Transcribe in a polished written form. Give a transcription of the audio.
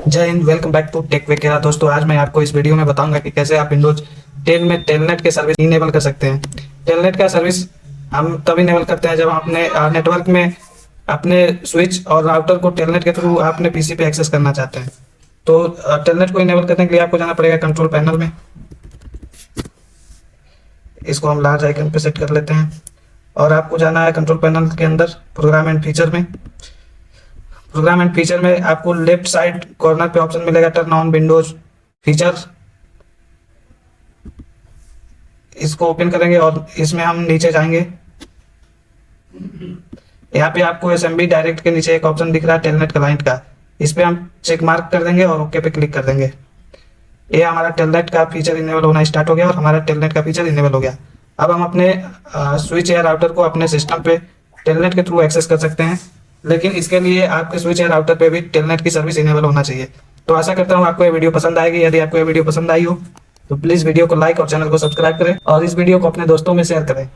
जय Hind, welcome back to Tech Wake. दोस्तों, आज मैं आपको इस वीडियो में बताऊंगा कि कैसे आप विंडोज 10 में टेलनेट के सर्विस इनेबल कर सकते हैं। टेलनेट का सर्विस हम तब इनेबल करते हैं जब हम अपने नेटवर्क में अपने स्विच और राउटर को टेलनेट के थ्रू अपने पीसी पे एक्सेस करना चाहते हैं। तो टेलनेट को इनेबल करने के लिए आपको जाना पड़ेगा कंट्रोल पैनल में। इसको हम लार्ज आइकन पे सेट कर लेते हैं और आपको जाना है कंट्रोल पैनल के अंदर प्रोग्राम एंड फीचर में। प्रोग्राम एंड फीचर में आपको लेफ्ट साइड कॉर्नर पे ऑप्शन मिलेगा टर्न ऑन विंडोज फीचर। इसको ओपन करेंगे और इसमें हम नीचे जाएंगे। यहाँ पे आपको एसएमबी डायरेक्ट के नीचे एक ऑप्शन दिख रहा है टेलनेट क्लाइंट का, इस पे हम चेक मार्क कर देंगे और ओके पे क्लिक कर देंगे। ये हमारा टेलनेट का फीचर इनेबल होना स्टार्ट हो गया और हमारा टेलनेट का फीचर इनेबल हो गया। अब हम अपने स्विच या राउटर को अपने सिस्टम पे टेलनेट के थ्रू एक्सेस कर सकते हैं, लेकिन इसके लिए आपके स्विच या राउटर पे भी टेलनेट की सर्विस इनेबल होना चाहिए। तो आशा करता हूँ आपको ये वीडियो पसंद आएगी। यदि आपको ये वीडियो पसंद आई हो तो प्लीज़ वीडियो को लाइक और चैनल को सब्सक्राइब करें और इस वीडियो को अपने दोस्तों में शेयर करें।